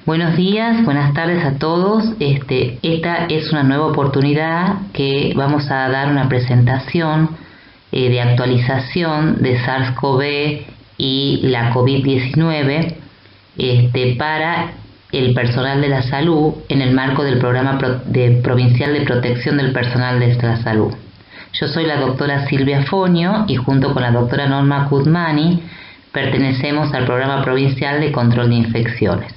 Buenos días, buenas tardes a todos. Esta es una nueva oportunidad que vamos a dar una presentación de actualización de SARS-CoV y la COVID-19 para el personal de la salud en el marco del programa provincial de protección del personal de la salud. Yo soy la doctora Silvia Foño y junto con la doctora Norma Kudmani pertenecemos al programa provincial de control de infecciones.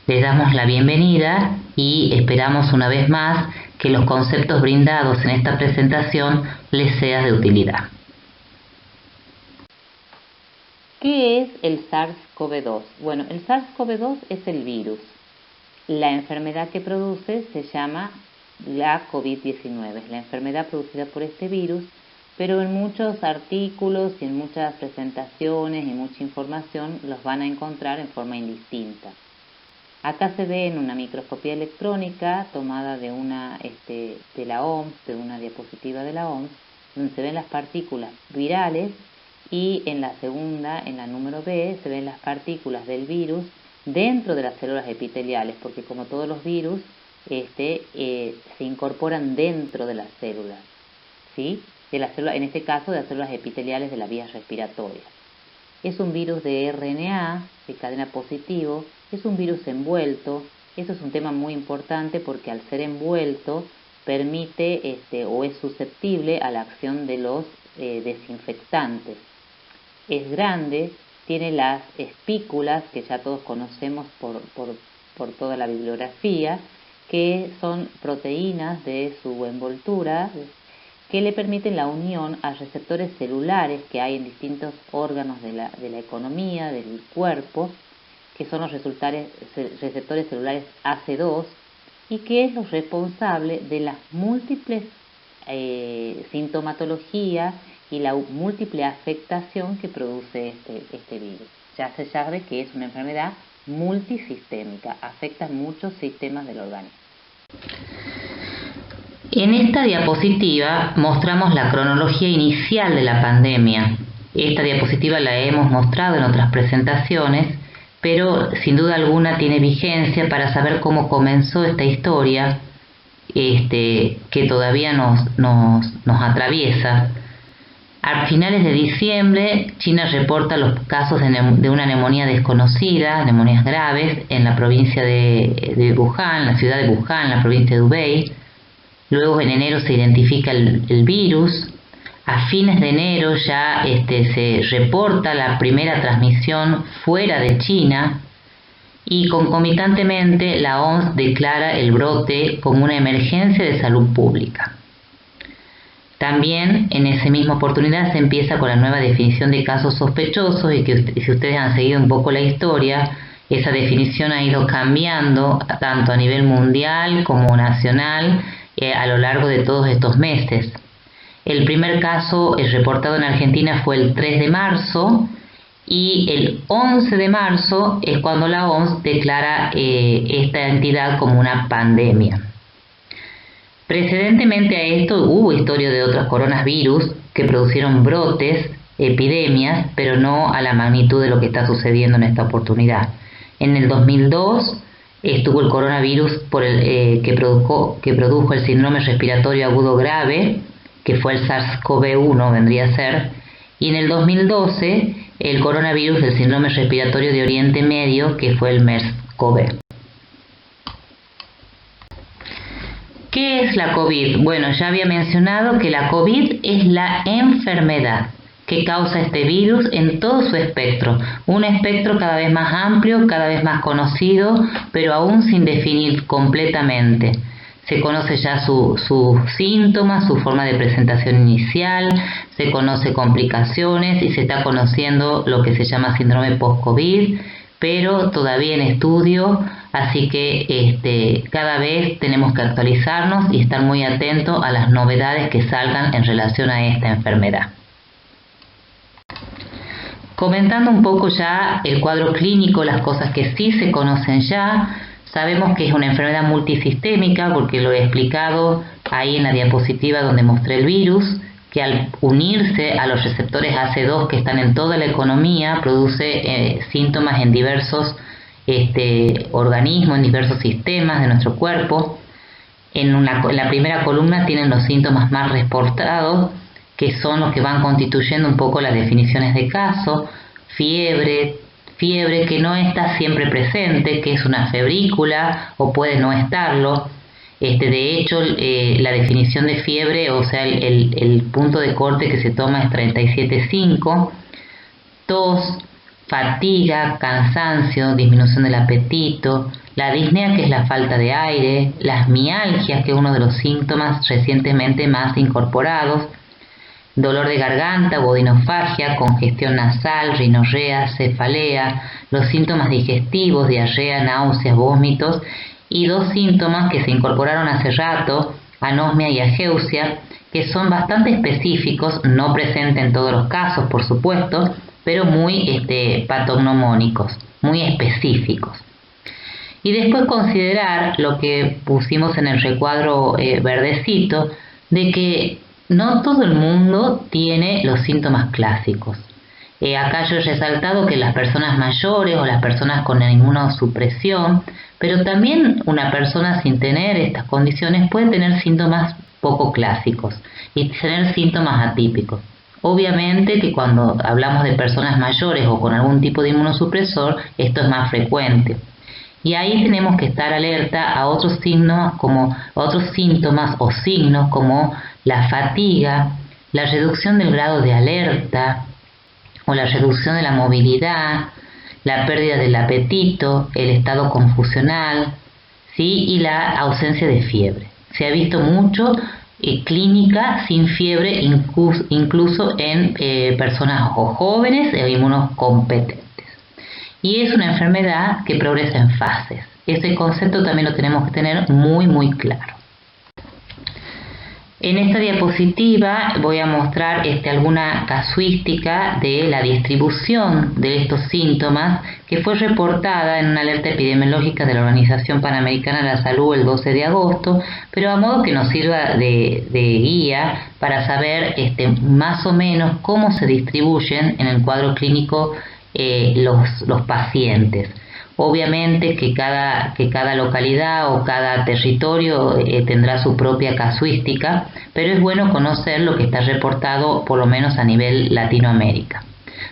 Les damos la bienvenida y esperamos una vez más que los conceptos brindados en esta presentación les sean de utilidad. ¿Qué es el SARS-CoV-2? Bueno, el SARS-CoV-2 es el virus. La enfermedad que produce se llama la COVID-19, la enfermedad producida por este virus, pero en muchos artículos y en muchas presentaciones y mucha información los van a encontrar en forma indistinta. Acá se ve en una microscopía electrónica tomada de la OMS, de una diapositiva de la OMS, donde se ven las partículas virales y en la segunda, en la número B, se ven las partículas del virus dentro de las células epiteliales, porque como todos los virus, se incorporan dentro de las células, ¿sí? De las células, en este caso de las células epiteliales de la vía respiratoria. Es un virus de RNA, de cadena positivo, es un virus envuelto. Eso es un tema muy importante porque al ser envuelto permite o es susceptible a la acción de los desinfectantes. Es grande, tiene las espículas que ya todos conocemos por toda la bibliografía, que son proteínas de su envoltura que le permiten la unión a receptores celulares que hay en distintos órganos de la economía, del cuerpo, que son los receptores celulares AC2 y que es lo responsable de las múltiples sintomatología y la múltiple afectación que produce este virus. Ya se sabe que es una enfermedad multisistémica, afecta muchos sistemas del organismo. En esta diapositiva mostramos la cronología inicial de la pandemia. Esta diapositiva la hemos mostrado en otras presentaciones, pero sin duda alguna tiene vigencia para saber cómo comenzó esta historia que todavía nos atraviesa. A finales de diciembre, China reporta los casos de una neumonía desconocida, neumonías graves, en la provincia de Wuhan, la ciudad de Wuhan, la provincia de Hubei. Luego en enero se identifica el virus. A fines de enero ya se reporta la primera transmisión fuera de China y concomitantemente la OMS declara el brote como una emergencia de salud pública. También en esa misma oportunidad se empieza con la nueva definición de casos sospechosos y que si ustedes han seguido un poco la historia, esa definición ha ido cambiando tanto a nivel mundial como nacional a lo largo de todos estos meses. El primer caso reportado en Argentina fue el 3 de marzo y el 11 de marzo es cuando la OMS declara esta entidad como una pandemia. Precedentemente a esto hubo historia de otros coronavirus que produjeron brotes, epidemias, pero no a la magnitud de lo que está sucediendo en esta oportunidad. En el 2002 estuvo el coronavirus que produjo el síndrome respiratorio agudo grave, que fue el SARS-CoV-1 vendría a ser, y en el 2012 el coronavirus del síndrome respiratorio de Oriente Medio, que fue el MERS-CoV. ¿Qué es la COVID? Bueno, ya había mencionado que la COVID es la enfermedad que causa este virus en todo su espectro, un espectro cada vez más amplio, cada vez más conocido, pero aún sin definir completamente. Se conoce ya sus síntomas, su forma de presentación inicial, se conoce complicaciones y se está conociendo lo que se llama síndrome post-COVID, pero todavía en estudio, así que cada vez tenemos que actualizarnos y estar muy atentos a las novedades que salgan en relación a esta enfermedad. Comentando un poco ya el cuadro clínico, las cosas que sí se conocen ya, sabemos que es una enfermedad multisistémica porque lo he explicado ahí en la diapositiva donde mostré el virus, que al unirse a los receptores AC2 que están en toda la economía produce síntomas en diversos organismos, en diversos sistemas de nuestro cuerpo. En la primera columna tienen los síntomas más reportados, que son los que van constituyendo un poco las definiciones de caso: fiebre que no está siempre presente, que es una febrícula o puede no estarlo. De hecho, la definición de fiebre, o sea, el punto de corte que se toma es 37,5. Tos, fatiga, cansancio, disminución del apetito, la disnea, que es la falta de aire, las mialgias, que es uno de los síntomas recientemente más incorporados, dolor de garganta, odinofagia, congestión nasal, rinorrea, cefalea, los síntomas digestivos, diarrea, náuseas, vómitos, y dos síntomas que se incorporaron hace rato, anosmia y ageusia, que son bastante específicos, no presentes en todos los casos, por supuesto, pero muy patognomónicos, muy específicos. Y después considerar lo que pusimos en el recuadro verdecito, de que no todo el mundo tiene los síntomas clásicos. Acá yo he resaltado que las personas mayores o las personas con inmunosupresión, pero también una persona sin tener estas condiciones puede tener síntomas poco clásicos y tener síntomas atípicos. Obviamente que cuando hablamos de personas mayores o con algún tipo de inmunosupresor, esto es más frecuente. Y ahí tenemos que estar alerta a otros signos, como otros síntomas o signos como la fatiga, la reducción del grado de alerta o la reducción de la movilidad, la pérdida del apetito, el estado confusional, ¿sí? Y la ausencia de fiebre. Se ha visto mucho clínica sin fiebre, incluso en personas o jóvenes o inmunocompetentes. Y es una enfermedad que progresa en fases. Ese concepto también lo tenemos que tener muy, muy claro. En esta diapositiva voy a mostrar alguna casuística de la distribución de estos síntomas que fue reportada en una alerta epidemiológica de la Organización Panamericana de la Salud el 12 de agosto, pero a modo que nos sirva de guía para saber más o menos cómo se distribuyen en el cuadro clínico los pacientes. Obviamente que cada localidad o cada territorio tendrá su propia casuística, pero es bueno conocer lo que está reportado por lo menos a nivel Latinoamérica.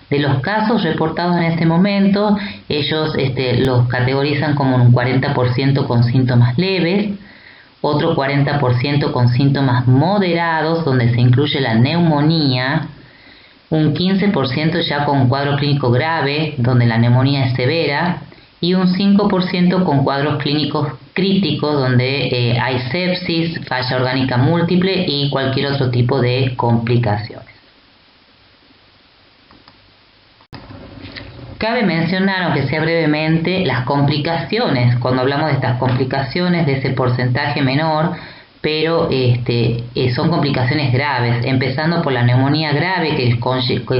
De los casos reportados en este momento, ellos los categorizan como un 40% con síntomas leves, otro 40% con síntomas moderados, donde se incluye la neumonía, un 15% ya con un cuadro clínico grave, donde la neumonía es severa, y un 5% con cuadros clínicos críticos, donde hay sepsis, falla orgánica múltiple y cualquier otro tipo de complicaciones. Cabe mencionar, aunque sea brevemente, las complicaciones. Cuando hablamos de estas complicaciones, de ese porcentaje menor, pero son complicaciones graves, empezando por la neumonía grave, que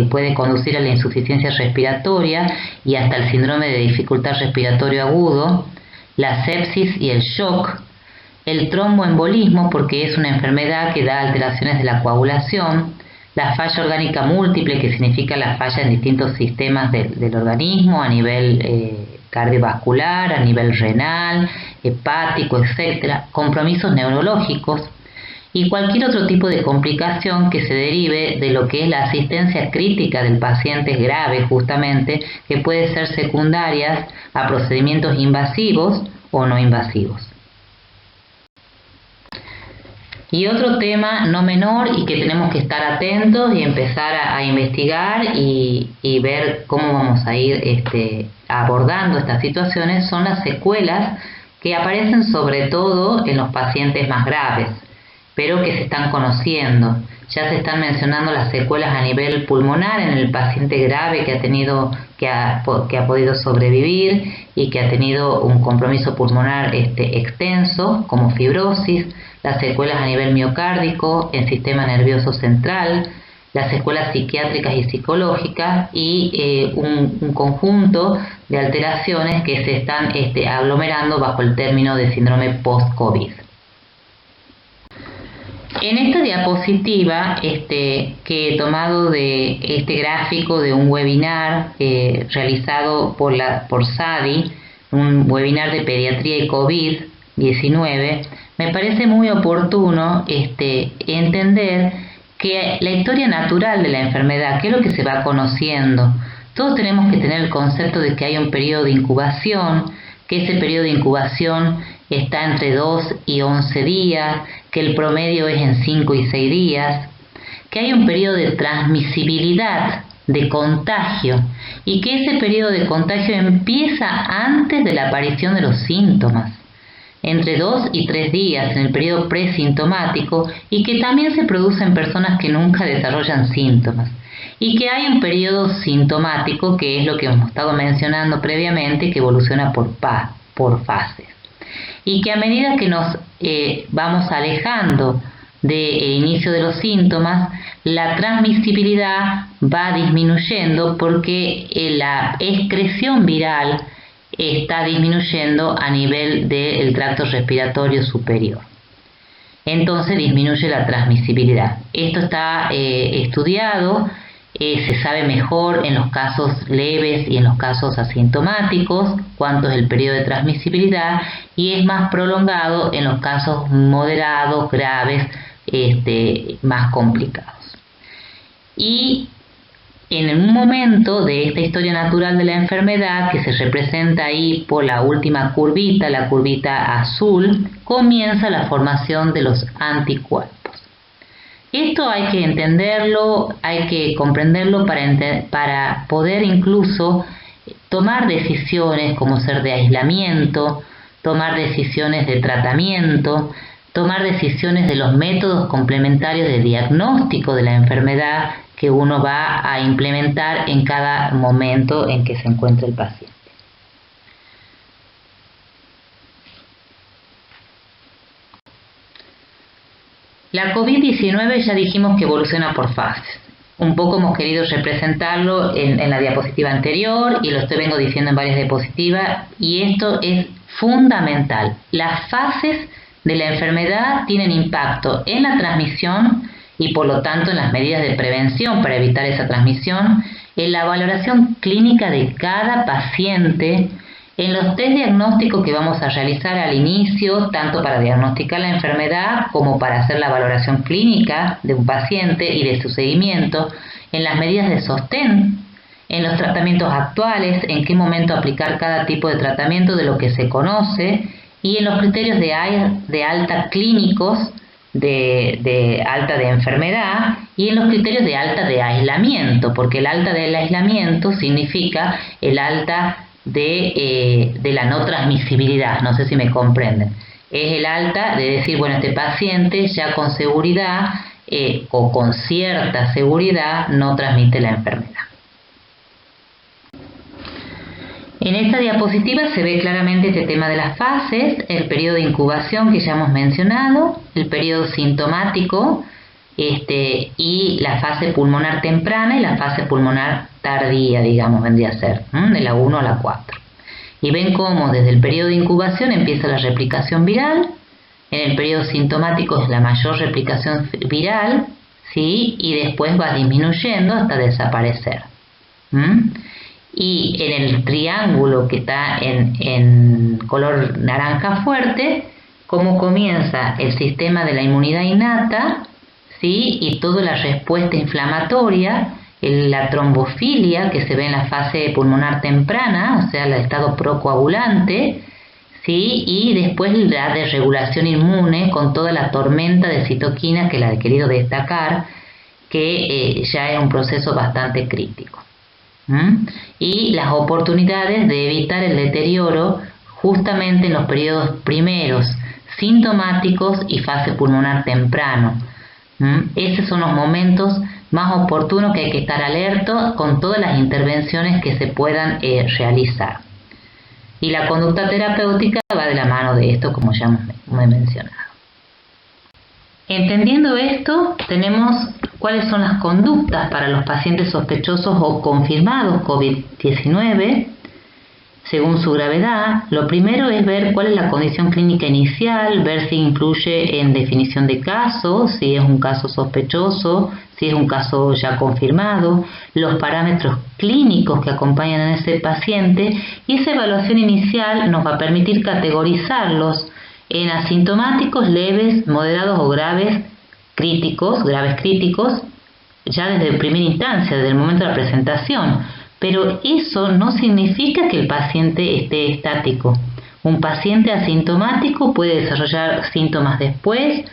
puede conducir a la insuficiencia respiratoria y hasta el síndrome de dificultad respiratorio agudo, la sepsis y el shock, el tromboembolismo, porque es una enfermedad que da alteraciones de la coagulación, la falla orgánica múltiple, que significa la falla en distintos sistemas del organismo, a nivel cardiovascular, a nivel renal, hepático, etc., compromisos neurológicos y cualquier otro tipo de complicación que se derive de lo que es la asistencia crítica del paciente grave, justamente, que puede ser secundarias a procedimientos invasivos o no invasivos. Y otro tema no menor y que tenemos que estar atentos y empezar a investigar y ver cómo vamos a ir abordando estas situaciones son las secuelas que aparecen sobre todo en los pacientes más graves, pero que se están conociendo. Ya se están mencionando las secuelas a nivel pulmonar en el paciente grave que ha podido sobrevivir y que ha tenido un compromiso pulmonar extenso, como fibrosis, las secuelas a nivel miocárdico, en sistema nervioso central, las secuelas psiquiátricas y psicológicas y un conjunto de alteraciones que se están aglomerando bajo el término de síndrome post-COVID. En esta diapositiva que he tomado de este gráfico de un webinar realizado por SADI, un webinar de pediatría y COVID-19, me parece muy oportuno entender que la historia natural de la enfermedad, qué es lo que se va conociendo. Todos tenemos que tener el concepto de que hay un periodo de incubación, que ese periodo de incubación está entre 2 y 11 días, que el promedio es en 5 y 6 días, que hay un periodo de transmisibilidad, de contagio, y que ese periodo de contagio empieza antes de la aparición de los síntomas, entre 2 y 3 días en el periodo presintomático, y que también se produce en personas que nunca desarrollan síntomas, y que hay un periodo sintomático, que es lo que hemos estado mencionando previamente, que evoluciona por fases, y que a medida que nos vamos alejando del inicio de los síntomas, la transmisibilidad va disminuyendo porque la excreción viral está disminuyendo a nivel del tracto respiratorio superior. Entonces disminuye la transmisibilidad. Esto está estudiado, se sabe mejor en los casos leves y en los casos asintomáticos cuánto es el periodo de transmisibilidad, y es más prolongado en los casos moderados, graves, más complicados. Y en un momento de esta historia natural de la enfermedad, que se representa ahí por la última curvita, la curvita azul, comienza la formación de los anticuerpos. Esto hay que entenderlo, hay que comprenderlo para poder incluso tomar decisiones como ser de aislamiento, tomar decisiones de tratamiento, tomar decisiones de los métodos complementarios de diagnóstico de la enfermedad que uno va a implementar en cada momento en que se encuentre el paciente. La COVID-19 ya dijimos que evoluciona por fases. Un poco hemos querido representarlo en la diapositiva anterior, y lo vengo diciendo en varias diapositivas, y esto es fundamental. Las fases de la enfermedad tienen impacto en la transmisión y por lo tanto en las medidas de prevención para evitar esa transmisión, en la valoración clínica de cada paciente, en los test diagnósticos que vamos a realizar al inicio, tanto para diagnosticar la enfermedad como para hacer la valoración clínica de un paciente y de su seguimiento, en las medidas de sostén, en los tratamientos actuales, en qué momento aplicar cada tipo de tratamiento de lo que se conoce, y en los criterios de alta clínicos, de alta de enfermedad, y en los criterios de alta de aislamiento, porque el alta del aislamiento significa el alta de la no transmisibilidad, no sé si me comprenden. Es el alta de decir, bueno, este paciente ya con seguridad o con cierta seguridad no transmite la enfermedad. En esta diapositiva se ve claramente este tema de las fases, el periodo de incubación que ya hemos mencionado, el periodo sintomático y la fase pulmonar temprana y la fase pulmonar tardía, digamos, vendría a ser, de la 1 a la 4. Y ven cómo desde el periodo de incubación empieza la replicación viral, en el periodo sintomático es la mayor replicación viral, ¿sí? Y después va disminuyendo hasta desaparecer. Y en el triángulo que está en color naranja fuerte, cómo comienza el sistema de la inmunidad innata, ¿sí? Y toda la respuesta inflamatoria, la trombofilia que se ve en la fase pulmonar temprana, o sea, el estado procoagulante, ¿sí? Y después la desregulación inmune con toda la tormenta de citoquinas que la he querido destacar, que ya es un proceso bastante crítico. Y las oportunidades de evitar el deterioro justamente en los periodos primeros sintomáticos y fase pulmonar temprano. Esos son los momentos más oportunos que hay que estar alerta con todas las intervenciones que se puedan realizar. Y la conducta terapéutica va de la mano de esto, como ya hemos mencionado. Entendiendo esto, tenemos cuáles son las conductas para los pacientes sospechosos o confirmados COVID-19 según su gravedad. Lo primero es ver cuál es la condición clínica inicial, ver si incluye en definición de caso, si es un caso sospechoso, si es un caso ya confirmado, los parámetros clínicos que acompañan a ese paciente, y esa evaluación inicial nos va a permitir categorizarlos en asintomáticos, leves, moderados o graves críticos, ya desde primera instancia, desde el momento de la presentación. Pero eso no significa que el paciente esté estático. Un paciente asintomático puede desarrollar síntomas después,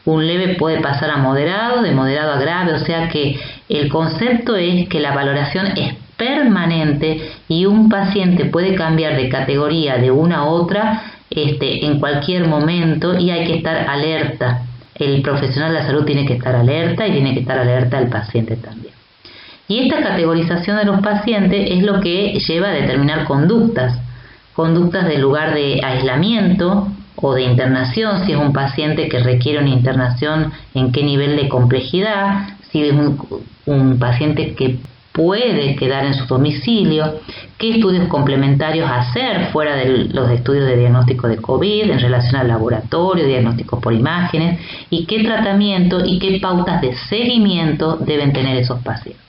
un leve puede pasar a moderado, de moderado a grave, o sea que el concepto es que la valoración es permanente y un paciente puede cambiar de categoría de una a otra en cualquier momento, y hay que estar alerta. El profesional de la salud tiene que estar alerta y tiene que estar alerta el paciente también. Y esta categorización de los pacientes es lo que lleva a determinar conductas de lugar de aislamiento o de internación, si es un paciente que requiere una internación, en qué nivel de complejidad, si es un paciente que puede quedar en su domicilio, qué estudios complementarios hacer fuera de los estudios de diagnóstico de COVID en relación al laboratorio, diagnóstico por imágenes, y qué tratamiento y qué pautas de seguimiento deben tener esos pacientes.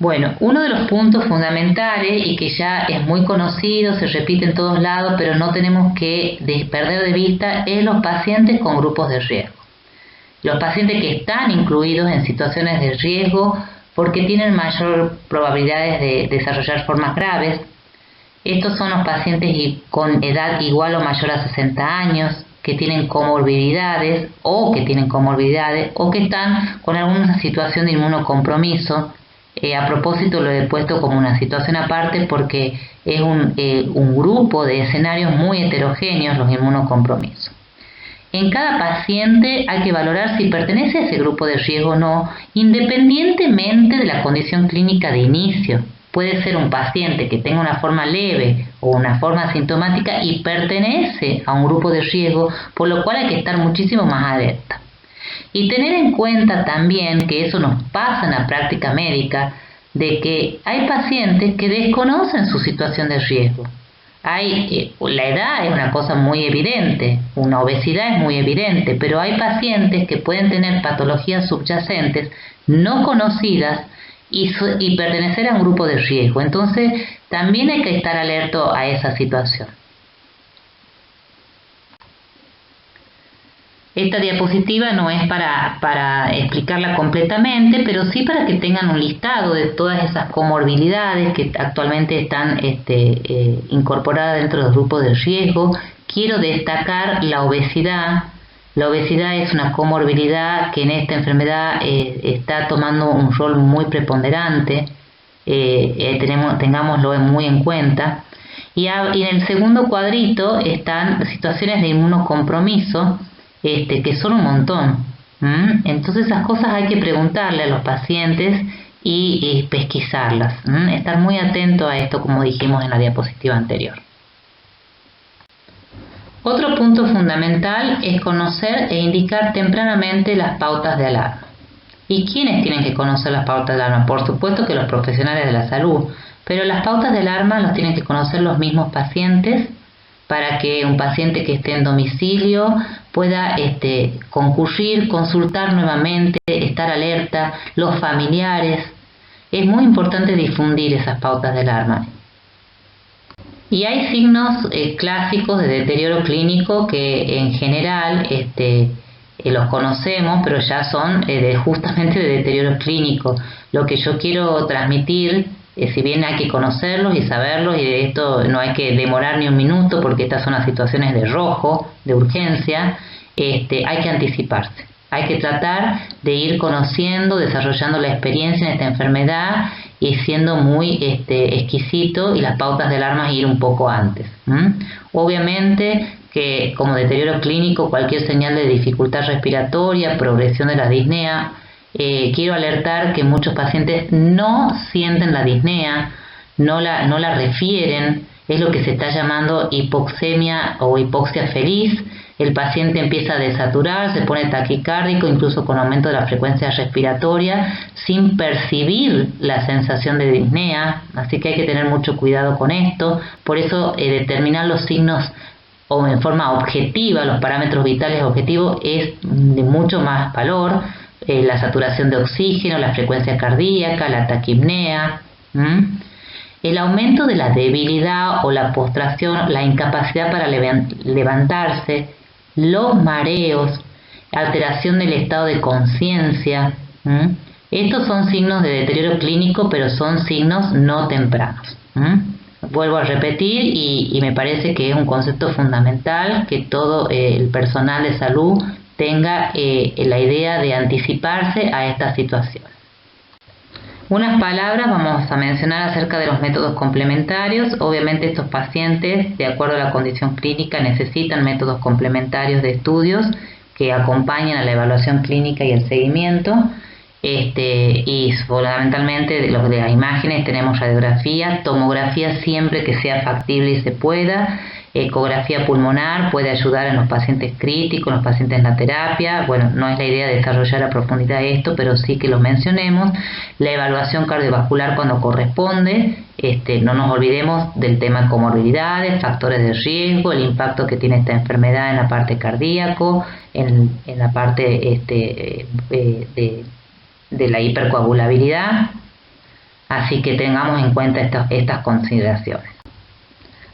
Bueno, uno de los puntos fundamentales y que ya es muy conocido, se repite en todos lados, pero no tenemos que perder de vista, es los pacientes con grupos de riesgo. Los pacientes que están incluidos en situaciones de riesgo porque tienen mayor probabilidades de desarrollar formas graves. Estos son los pacientes con edad igual o mayor a 60 años, que tienen comorbilidades o que están con alguna situación de inmunocompromiso. A propósito, lo he puesto como una situación aparte porque es un grupo de escenarios muy heterogéneos, los inmunocompromisos. En cada paciente hay que valorar si pertenece a ese grupo de riesgo o no, independientemente de la condición clínica de inicio. Puede ser un paciente que tenga una forma leve o una forma asintomática y pertenece a un grupo de riesgo, por lo cual hay que estar muchísimo más alerta. Y tener en cuenta también que eso nos pasa en la práctica médica, de que hay pacientes que desconocen su situación de riesgo. La edad es una cosa muy evidente, una obesidad es muy evidente, pero hay pacientes que pueden tener patologías subyacentes no conocidas y pertenecer a un grupo de riesgo. Entonces, también hay que estar alerta a esa situación. Esta diapositiva no es para explicarla completamente, pero sí para que tengan un listado de todas esas comorbilidades que actualmente están incorporadas dentro de los grupos de riesgo. Quiero destacar la obesidad. La obesidad es una comorbilidad que en esta enfermedad está tomando un rol muy preponderante. Tengámoslo muy en cuenta. Y en el segundo cuadrito están situaciones de inmunocompromiso, que son un montón. Entonces esas cosas hay que preguntarle a los pacientes y pesquisarlas. Estar muy atento a esto, como dijimos en la diapositiva anterior. Otro punto fundamental es conocer e indicar tempranamente las pautas de alarma. ¿Y quiénes tienen que conocer las pautas de alarma? Por supuesto que los profesionales de la salud, pero las pautas de alarma las tienen que conocer los mismos pacientes, para que un paciente que esté en domicilio pueda concurrir, consultar nuevamente, estar alerta, los familiares. Es muy importante difundir esas pautas de alarma. Y hay signos clásicos de deterioro clínico que en general los conocemos, pero ya son justamente de deterioro clínico. Lo que yo quiero transmitir, si bien hay que conocerlos y saberlos, y de esto no hay que demorar ni un minuto porque estas son las situaciones de rojo, de urgencia, hay que anticiparse. Hay que tratar de ir conociendo, desarrollando la experiencia en esta enfermedad y siendo muy exquisito, y las pautas de alarma ir un poco antes. Obviamente que como deterioro clínico, cualquier señal de dificultad respiratoria, progresión de la disnea, quiero alertar que muchos pacientes no sienten la disnea, no la refieren, es lo que se está llamando hipoxemia o hipoxia feliz. El paciente empieza a desaturar, se pone taquicárdico, incluso con aumento de la frecuencia respiratoria, sin percibir la sensación de disnea, así que hay que tener mucho cuidado con esto. Por eso determinar los signos o en forma objetiva, los parámetros vitales objetivos, es de mucho más valor. La saturación de oxígeno, la frecuencia cardíaca, la taquipnea, el aumento de la debilidad o la postración, la incapacidad para levantarse, los mareos, alteración del estado de conciencia. Estos son signos de deterioro clínico, pero son signos no tempranos. Vuelvo a repetir y me parece que es un concepto fundamental que todo el personal de salud tenga la idea de anticiparse a estas situaciones. Unas palabras vamos a mencionar acerca de los métodos complementarios. Obviamente estos pacientes, de acuerdo a la condición clínica, necesitan métodos complementarios de estudios que acompañen a la evaluación clínica y el seguimiento. Y fundamentalmente de los de las imágenes tenemos radiografía, tomografía siempre que sea factible y se pueda, ecografía pulmonar puede ayudar en los pacientes críticos, en los pacientes en la terapia. Bueno, no es la idea de desarrollar a profundidad esto, pero sí que lo mencionemos. La evaluación cardiovascular cuando corresponde, no nos olvidemos del tema comorbilidades, factores de riesgo, el impacto que tiene esta enfermedad en la parte cardíaco, en la parte de la hipercoagulabilidad, así que tengamos en cuenta estas consideraciones.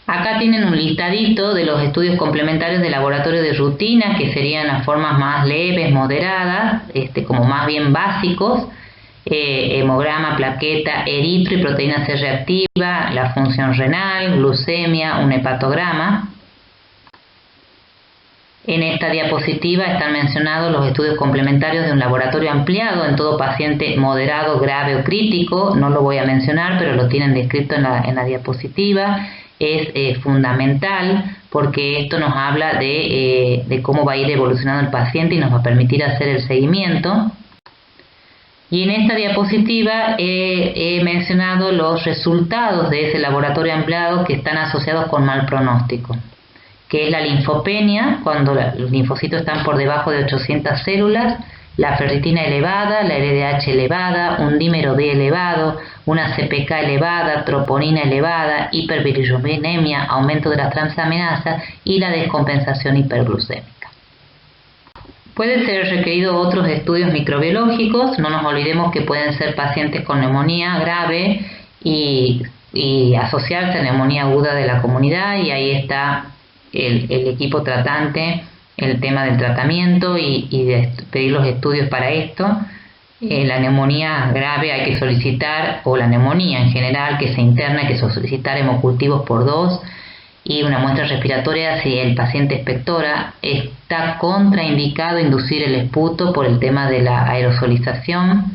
Acá tienen un listadito de los estudios complementarios de laboratorio de rutina, que serían las formas más leves, moderadas, como más bien básicos: hemograma, plaqueta, eritro y proteína C reactiva, la función renal, glucemia, un hepatograma. En esta diapositiva están mencionados los estudios complementarios de un laboratorio ampliado en todo paciente moderado, grave o crítico. No lo voy a mencionar, pero lo tienen descrito en la diapositiva. Es fundamental porque esto nos habla de cómo va a ir evolucionando el paciente y nos va a permitir hacer el seguimiento. Y en esta diapositiva he mencionado los resultados de ese laboratorio ampliado que están asociados con mal pronóstico, que es la linfopenia, cuando los linfocitos están por debajo de 800 células, la ferritina elevada, la LDH elevada, un dímero D elevado, una CPK elevada, troponina elevada, hiperbilirubinemia, aumento de las transaminasas y la descompensación hiperglucémica. Pueden ser requeridos otros estudios microbiológicos. No nos olvidemos que pueden ser pacientes con neumonía grave y asociarse a neumonía aguda de la comunidad, y ahí está el equipo tratante, el tema del tratamiento y de pedir los estudios para esto. La neumonía grave hay que solicitar, o la neumonía en general que se interna, hay que solicitar hemocultivos por 2 y una muestra respiratoria si el paciente expectora. Está contraindicado inducir el esputo por el tema de la aerosolización.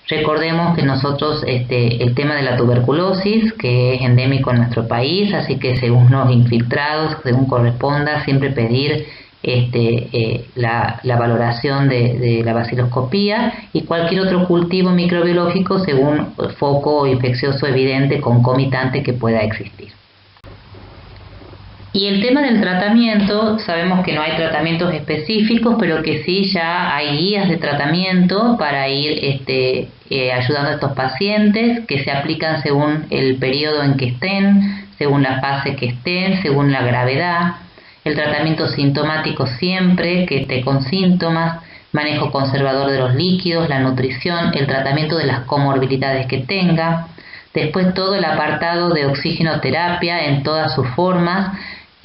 Recordemos que nosotros el tema de la tuberculosis, que es endémico en nuestro país, así que según los infiltrados, según corresponda, siempre pedir la valoración de la baciloscopía y cualquier otro cultivo microbiológico según foco infeccioso evidente concomitante que pueda existir. Y el tema del tratamiento, sabemos que no hay tratamientos específicos, pero que sí ya hay guías de tratamiento para ir ayudando a estos pacientes, que se aplican según el periodo en que estén, según la fase que estén, según la gravedad. El tratamiento sintomático siempre que esté con síntomas, manejo conservador de los líquidos, la nutrición, el tratamiento de las comorbilidades que tenga. Después todo el apartado de oxigenoterapia en todas sus formas.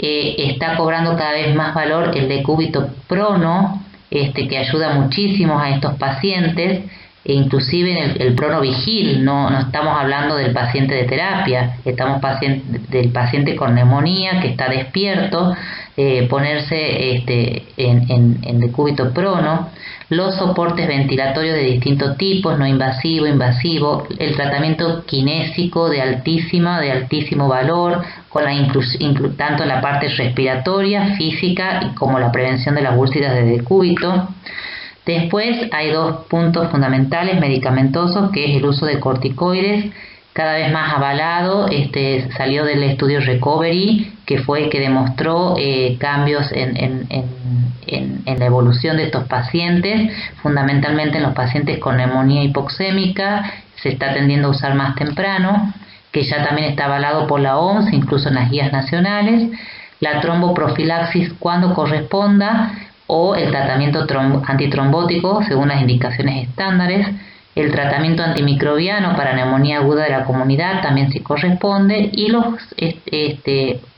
Está cobrando cada vez más valor el decúbito prono, que ayuda muchísimo a estos pacientes, e inclusive el prono vigil. No estamos hablando del paciente de terapia, estamos del paciente con neumonía que está despierto, ponerse en decúbito prono. Los soportes ventilatorios de distintos tipos, no invasivo, invasivo, el tratamiento kinésico de altísimo valor, con tanto en la parte respiratoria, física, como la prevención de las úlceras de decúbito. Después hay dos puntos fundamentales medicamentosos, que es el uso de corticoides, cada vez más avalado. Salió del estudio Recovery, que fue el que demostró cambios en la evolución de estos pacientes, fundamentalmente en los pacientes con neumonía hipoxémica. Se está tendiendo a usar más temprano, que ya también está avalado por la OMS, incluso en las guías nacionales. la tromboprofilaxis cuando corresponda o el tratamiento antitrombótico según las indicaciones estándares, el tratamiento antimicrobiano para neumonía aguda de la comunidad también si corresponde, y los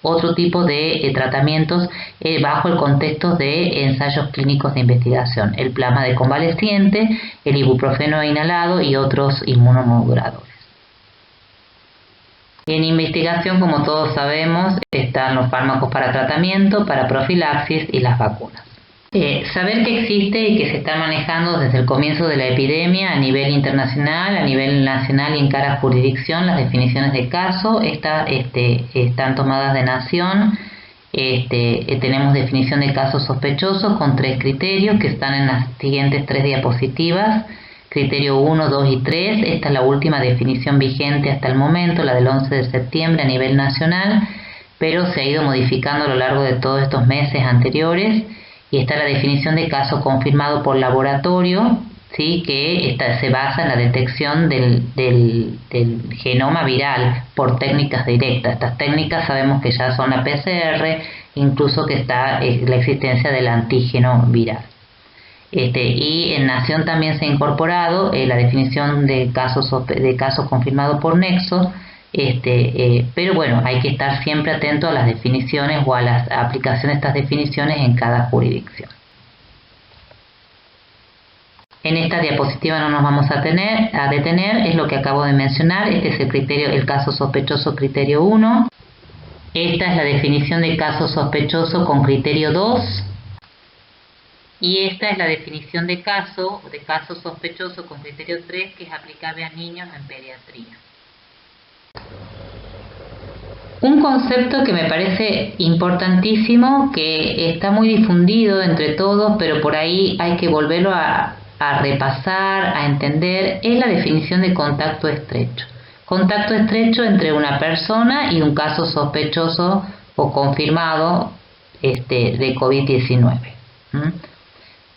otro tipo de tratamientos bajo el contexto de ensayos clínicos de investigación, el plasma de convaleciente, el ibuprofeno inhalado y otros inmunomoduladores. En investigación, como todos sabemos, están los fármacos para tratamiento, para profilaxis y las vacunas. Saber que existe y que se está manejando desde el comienzo de la epidemia a nivel internacional, a nivel nacional y en cada jurisdicción, las definiciones de caso están tomadas de nación. Tenemos definición de casos sospechosos con 3 criterios que están en las siguientes 3 diapositivas. Criterio 1, 2 y 3, esta es la última definición vigente hasta el momento, la del 11 de septiembre a nivel nacional, pero se ha ido modificando a lo largo de todos estos meses anteriores. Y está la definición de caso confirmado por laboratorio, ¿sí? Que se basa en la detección del genoma viral por técnicas directas. Estas técnicas sabemos que ya son la PCR, incluso que está la existencia del antígeno viral. Y en Nación también se ha incorporado la definición de caso confirmado por nexo, pero bueno, hay que estar siempre atento a las definiciones o a las aplicaciones de estas definiciones en cada jurisdicción. En esta diapositiva no nos vamos a detener, es lo que acabo de mencionar. Este es el criterio, el caso sospechoso criterio 1. Esta es la definición de caso sospechoso con criterio 2. Y esta es la definición de caso sospechoso con criterio 3, que es aplicable a niños en pediatría. Un concepto que me parece importantísimo, que está muy difundido entre todos, pero por ahí hay que volverlo a repasar, a entender, es la definición de contacto estrecho. Contacto estrecho entre una persona y un caso sospechoso o confirmado de COVID-19. En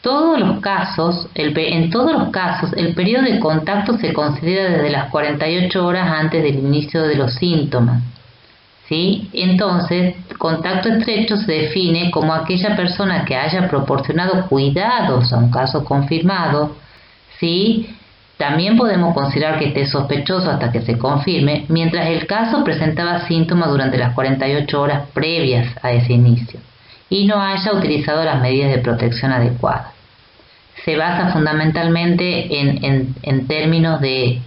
todos los casos, el periodo de contacto se considera desde las 48 horas antes del inicio de los síntomas. ¿Sí? Entonces, contacto estrecho se define como aquella persona que haya proporcionado cuidados a un caso confirmado. ¿Sí? También podemos considerar que esté sospechoso hasta que se confirme, mientras el caso presentaba síntomas durante las 48 horas previas a ese inicio y no haya utilizado las medidas de protección adecuadas. Se basa fundamentalmente en términos de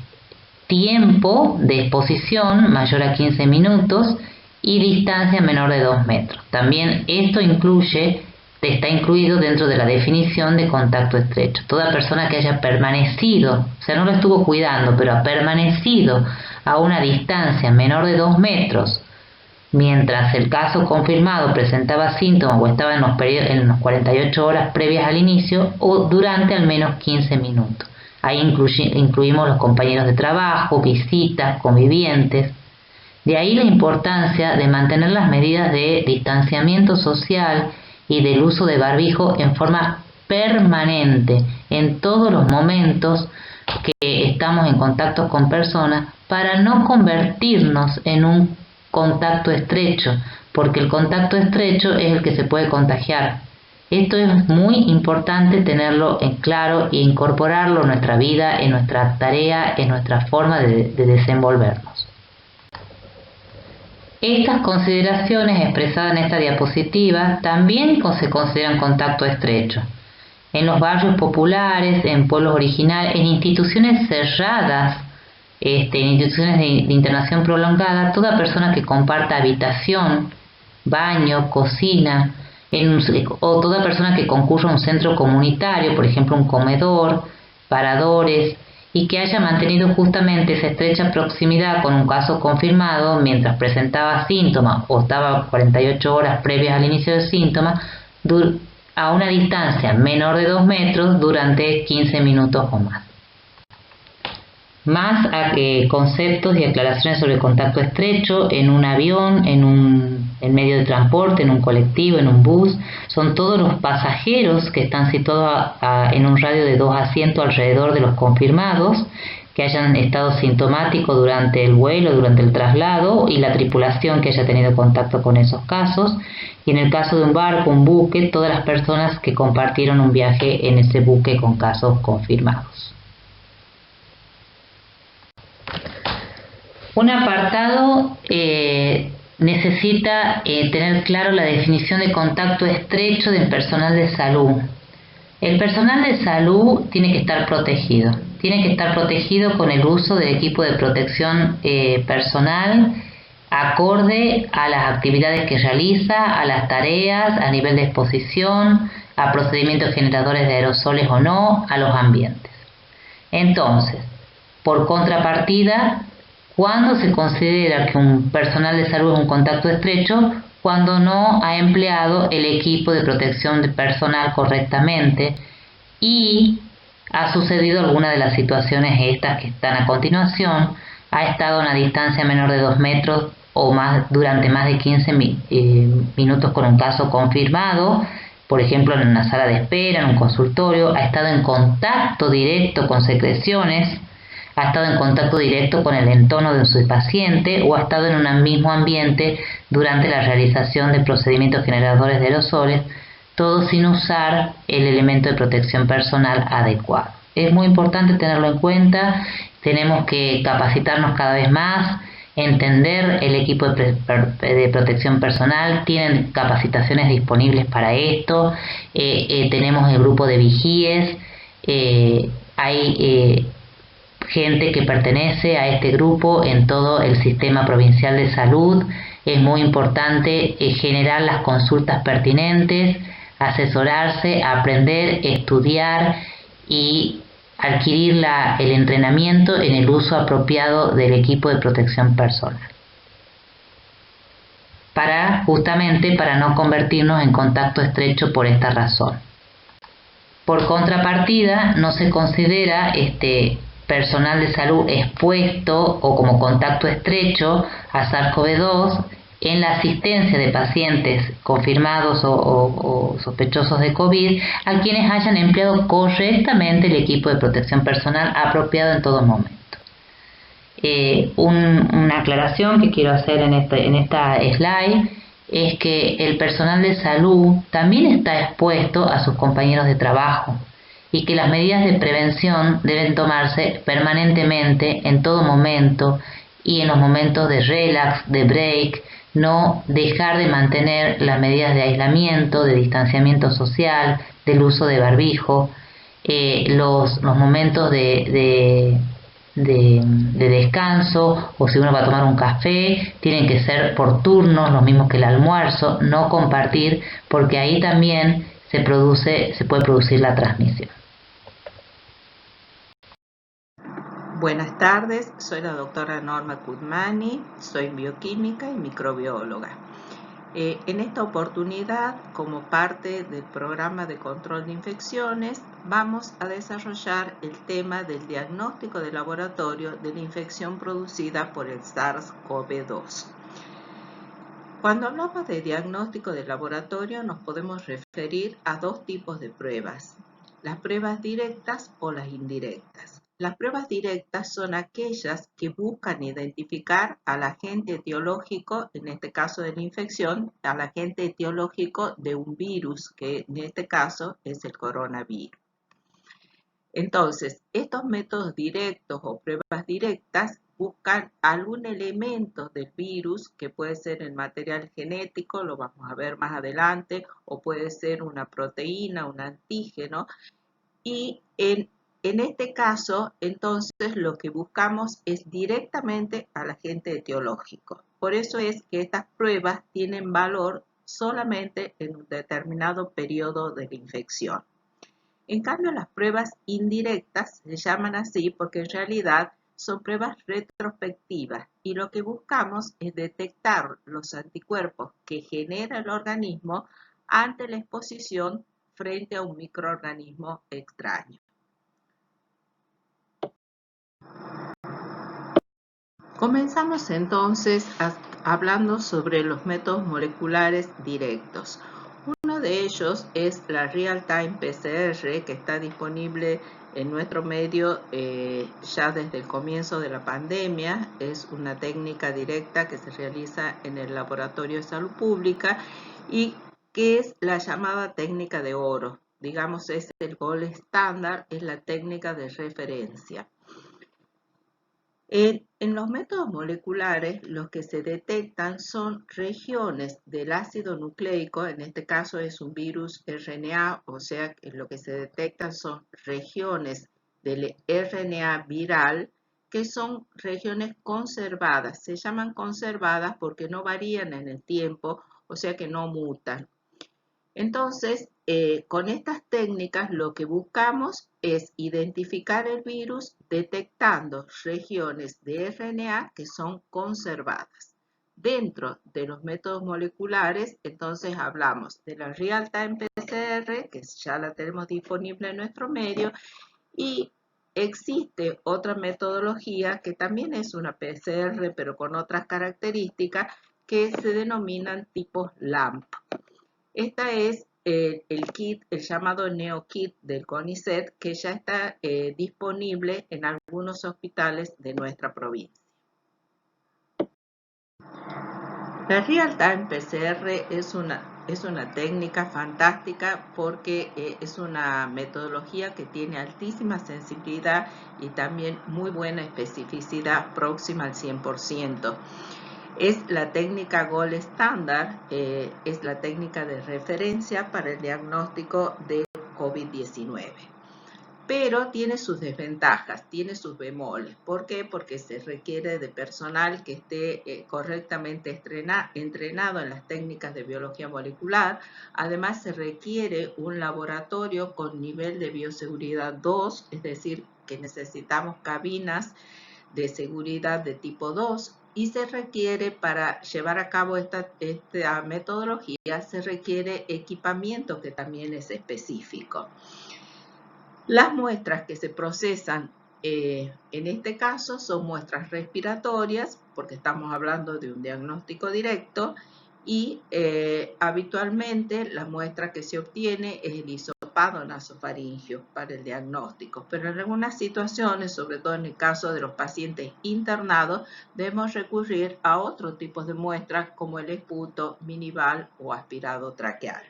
tiempo de exposición mayor a 15 minutos y distancia menor de 2 metros. También esto está incluido dentro de la definición de contacto estrecho. Toda persona que haya permanecido, o sea, no lo estuvo cuidando, pero ha permanecido a una distancia menor de 2 metros, mientras el caso confirmado presentaba síntomas o estaba en los 48 horas previas al inicio o durante al menos 15 minutos. Ahí incluimos los compañeros de trabajo, visitas, convivientes. De ahí la importancia de mantener las medidas de distanciamiento social y del uso de barbijo en forma permanente en todos los momentos que estamos en contacto con personas, para no convertirnos en un contacto estrecho, porque el contacto estrecho es el que se puede contagiar. Esto es muy importante tenerlo en claro e incorporarlo en nuestra vida, en nuestra tarea, en nuestra forma de desenvolvernos. Estas consideraciones expresadas en esta diapositiva también se consideran contacto estrecho. En los barrios populares, en pueblos originales, en instituciones cerradas, en instituciones de internación prolongada, toda persona que comparta habitación, baño, cocina, o toda persona que concurra a un centro comunitario, por ejemplo un comedor, paradores, y que haya mantenido justamente esa estrecha proximidad con un caso confirmado mientras presentaba síntomas o estaba 48 horas previas al inicio del síntoma, a una distancia menor de 2 metros durante 15 minutos o más. Más a que conceptos y aclaraciones sobre contacto estrecho en un avión, en medio de transporte, en un colectivo, en un bus, son todos los pasajeros que están situados en un radio de 2 asientos alrededor de los confirmados, que hayan estado sintomáticos durante el vuelo, durante el traslado, y la tripulación que haya tenido contacto con esos casos. Y en el caso de un barco, un buque, todas las personas que compartieron un viaje en ese buque con casos confirmados. Un apartado necesita tener claro la definición de contacto estrecho del personal de salud. El personal de salud tiene que estar protegido. Tiene que estar protegido con el uso del equipo de protección personal acorde a las actividades que realiza, a las tareas, a nivel de exposición, a procedimientos generadores de aerosoles o no, a los ambientes. Entonces, por contrapartida, ¿cuándo se considera que un personal de salud es un contacto estrecho? Cuando no ha empleado el equipo de protección personal correctamente y ha sucedido alguna de las situaciones estas que están a continuación, ha estado a una distancia menor de 2 metros o más durante más de 15 minutos con un caso confirmado, por ejemplo en una sala de espera, en un consultorio, ha estado en contacto directo con secreciones, ha estado en contacto directo con el entorno de su paciente o ha estado en un mismo ambiente durante la realización de procedimientos generadores de aerosoles, todo sin usar el elemento de protección personal adecuado. Es muy importante tenerlo en cuenta, tenemos que capacitarnos cada vez más, entender el equipo de protección personal, tienen capacitaciones disponibles para esto, tenemos el grupo de vigíes, hay gente que pertenece a este grupo en todo el sistema provincial de salud. Es muy importante generar las consultas pertinentes, asesorarse, aprender, estudiar y adquirir el entrenamiento en el uso apropiado del equipo de protección personal. Justamente para no convertirnos en contacto estrecho por esta razón. Por contrapartida, no se considera personal de salud expuesto o como contacto estrecho a SARS-CoV-2 en la asistencia de pacientes confirmados o sospechosos de COVID a quienes hayan empleado correctamente el equipo de protección personal apropiado en todo momento. Una aclaración que quiero hacer en esta slide es que el personal de salud también está expuesto a sus compañeros de trabajo y que las medidas de prevención deben tomarse permanentemente en todo momento y en los momentos de relax, de break, no dejar de mantener las medidas de aislamiento, de distanciamiento social, del uso de barbijo, los momentos de descanso o si uno va a tomar un café tienen que ser por turnos, los mismos que el almuerzo, no compartir porque ahí también se puede producir la transmisión. Buenas tardes, soy la doctora Norma Kudmani, soy bioquímica y microbióloga. En esta oportunidad, como parte del programa de control de infecciones, vamos a desarrollar el tema del diagnóstico de laboratorio de la infección producida por el SARS-CoV-2. Cuando hablamos de diagnóstico de laboratorio, nos podemos referir a dos tipos de pruebas, las pruebas directas o las indirectas. Las pruebas directas son aquellas que buscan identificar al agente etiológico, en este caso de la infección, al agente etiológico de un virus, que en este caso es el coronavirus. Entonces, estos métodos directos o pruebas directas buscan algún elemento del virus, que puede ser el material genético, lo vamos a ver más adelante, o puede ser una proteína, un antígeno, y en este caso, entonces, lo que buscamos es directamente al agente etiológico. Por eso es que estas pruebas tienen valor solamente en un determinado periodo de la infección. En cambio, las pruebas indirectas se llaman así porque en realidad son pruebas retrospectivas y lo que buscamos es detectar los anticuerpos que genera el organismo ante la exposición frente a un microorganismo extraño. Comenzamos entonces hablando sobre los métodos moleculares directos. Uno de ellos es la Real-Time PCR, que está disponible en nuestro medio ya desde el comienzo de la pandemia. Es una técnica directa que se realiza en el Laboratorio de Salud Pública y que es la llamada técnica de oro. Digamos, es el gold estándar, es la técnica de referencia. En los métodos moleculares, los que se detectan son regiones del ácido nucleico, en este caso es un virus RNA, o sea, lo que se detectan son regiones del RNA viral, que son regiones conservadas. Se llaman conservadas porque no varían en el tiempo, o sea que no mutan. Entonces, con estas técnicas lo que buscamos es identificar el virus detectando regiones de RNA que son conservadas. Dentro de los métodos moleculares, entonces hablamos de la Real-Time PCR, que ya la tenemos disponible en nuestro medio, y existe otra metodología que también es una PCR, pero con otras características, que se denominan tipos LAMP. Esta es el kit, el llamado NeoKit del CONICET, que ya está disponible en algunos hospitales de nuestra provincia. La Real-Time PCR es una técnica fantástica porque es una metodología que tiene altísima sensibilidad y también muy buena especificidad, próxima al 100%. Es la técnica gold estándar, es la técnica de referencia para el diagnóstico de COVID-19. Pero tiene sus desventajas, tiene sus bemoles. ¿Por qué? Porque se requiere de personal que esté correctamente entrenado en las técnicas de biología molecular. Además, se requiere un laboratorio con nivel de bioseguridad 2, es decir, que necesitamos cabinas de seguridad de tipo 2, y se requiere, para llevar a cabo esta metodología, se requiere equipamiento que también es específico. Las muestras que se procesan en este caso son muestras respiratorias, porque estamos hablando de un diagnóstico directo, y habitualmente la muestra que se obtiene es el hisopado nasofaringio para el diagnóstico, pero en algunas situaciones, sobre todo en el caso de los pacientes internados, debemos recurrir a otros tipos de muestras como el esputo, minival o aspirado traqueal.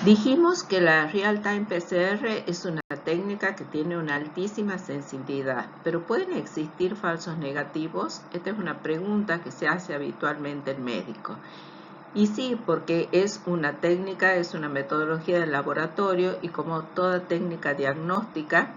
Dijimos que la Real-Time PCR es una técnica que tiene una altísima sensibilidad, pero ¿pueden existir falsos negativos? Esta es una pregunta que se hace habitualmente en médico. Y sí, porque es una técnica, es una metodología de laboratorio y como toda técnica diagnóstica,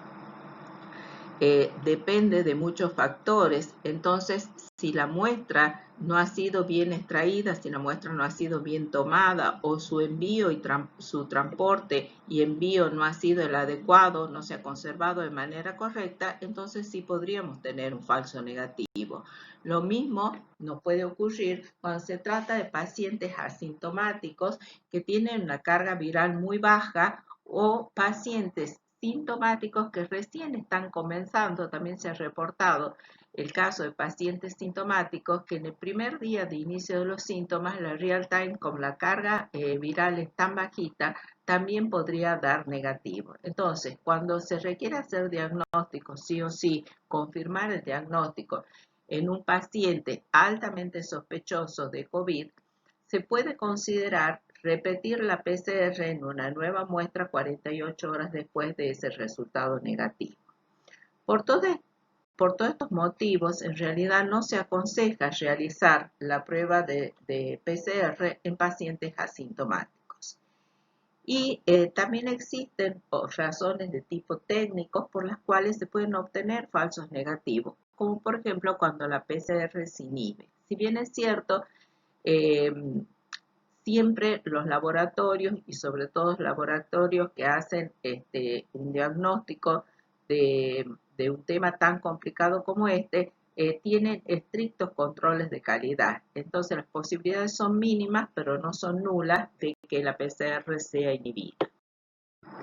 depende de muchos factores. Entonces, si la muestra no ha sido bien extraída, si la muestra no ha sido bien tomada o su envío y su transporte y envío no ha sido el adecuado, no se ha conservado de manera correcta, entonces sí podríamos tener un falso negativo. Lo mismo nos puede ocurrir cuando se trata de pacientes asintomáticos que tienen una carga viral muy baja o pacientes sintomáticos que recién están comenzando. También se ha reportado el caso de pacientes sintomáticos que en el primer día de inicio de los síntomas, la Real-Time, como la carga viral es tan bajita, también podría dar negativo. Entonces, cuando se requiere hacer diagnóstico, sí o sí, confirmar el diagnóstico en un paciente altamente sospechoso de COVID, se puede considerar repetir la PCR en una nueva muestra 48 horas después de ese resultado negativo. Por todos estos motivos, en realidad no se aconseja realizar la prueba de PCR en pacientes asintomáticos. Y también existen razones de tipo técnico por las cuales se pueden obtener falsos negativos, como por ejemplo cuando la PCR se inhibe. Si bien es cierto, siempre los laboratorios y sobre todo los laboratorios que hacen un diagnóstico de un tema tan complicado como tienen estrictos controles de calidad. Entonces las posibilidades son mínimas, pero no son nulas de que la PCR sea inhibida.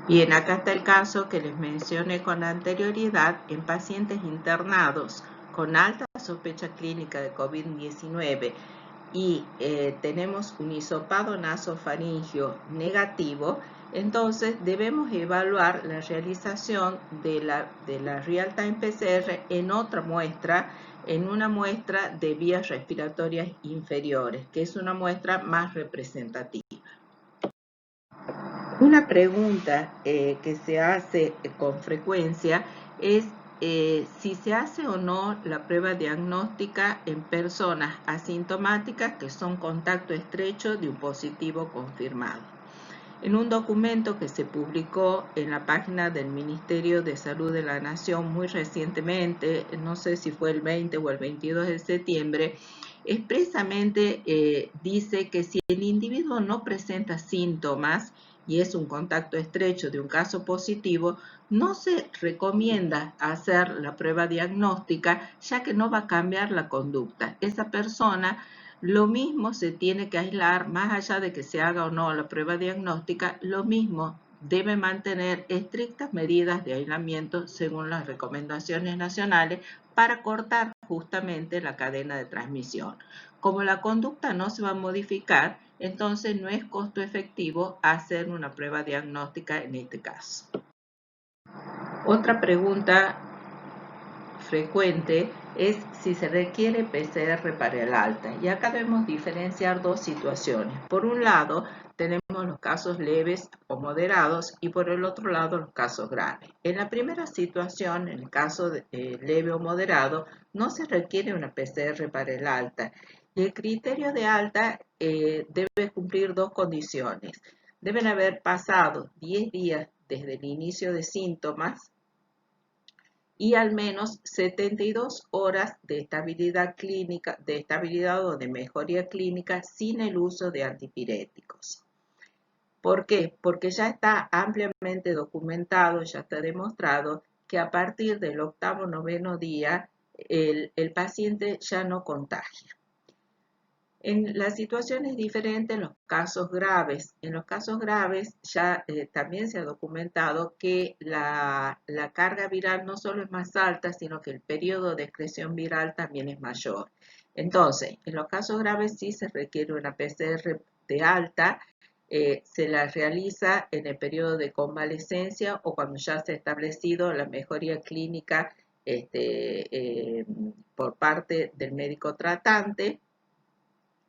Bien, acá está el caso que les mencioné con anterioridad en pacientes internados con alta sospecha clínica de COVID-19, y tenemos un hisopado nasofaringeo negativo, entonces debemos evaluar la realización de la Real-Time PCR en otra muestra, en una muestra de vías respiratorias inferiores, que es una muestra más representativa. Una pregunta que se hace con frecuencia es si se hace o no la prueba diagnóstica en personas asintomáticas que son contacto estrecho de un positivo confirmado. En un documento que se publicó en la página del Ministerio de Salud de la Nación muy recientemente, no sé si fue el 20 o el 22 de septiembre, expresamente dice que si el individuo no presenta síntomas y es un contacto estrecho de un caso positivo, no se recomienda hacer la prueba diagnóstica, ya que no va a cambiar la conducta. Esa persona lo mismo se tiene que aislar, más allá de que se haga o no la prueba diagnóstica, lo mismo debe mantener estrictas medidas de aislamiento según las recomendaciones nacionales para cortar justamente la cadena de transmisión. Como la conducta no se va a modificar, entonces no es costo efectivo hacer una prueba diagnóstica en este caso. Otra pregunta frecuente es si se requiere PCR para el alta. Y acá debemos diferenciar dos situaciones. Por un lado, tenemos los casos leves o moderados y por el otro lado los casos graves. En la primera situación, en el caso leve o moderado, no se requiere una PCR para el alta. Y el criterio de alta debe cumplir dos condiciones. Deben haber pasado 10 días desde el inicio de síntomas y al menos 72 horas de estabilidad clínica, de estabilidad o de mejoría clínica sin el uso de antipiréticos. ¿Por qué? Porque ya está ampliamente documentado, ya está demostrado que a partir del octavo o noveno día el paciente ya no contagia. En las situaciones diferentes, los casos graves. En los casos graves ya también se ha documentado que la carga viral no solo es más alta, sino que el periodo de excreción viral también es mayor. Entonces, en los casos graves sí se requiere una PCR de alta, se la realiza en el periodo de convalecencia o cuando ya se ha establecido la mejoría clínica por parte del médico tratante.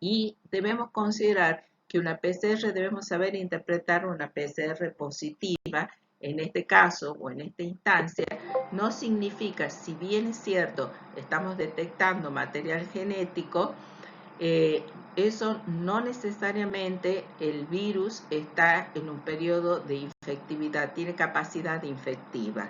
Y debemos considerar que una PCR, debemos saber interpretar una PCR positiva, en este caso o en esta instancia, no significa, si bien es cierto, estamos detectando material genético, eso no necesariamente el virus está en un periodo de infectividad, tiene capacidad infectiva.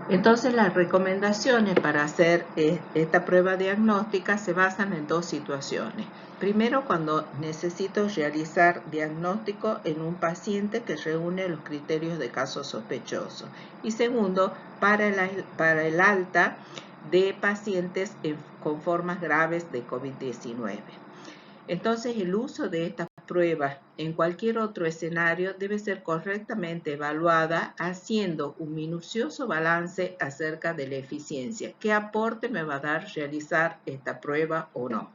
Entonces las recomendaciones para hacer esta prueba diagnóstica se basan en dos situaciones. Primero, cuando necesito realizar diagnóstico en un paciente que reúne los criterios de caso sospechoso. Y segundo, para el alta de pacientes con formas graves de COVID-19. Entonces, el uso de estas pruebas en cualquier otro escenario debe ser correctamente evaluada haciendo un minucioso balance acerca de la eficiencia. ¿Qué aporte me va a dar realizar esta prueba o no?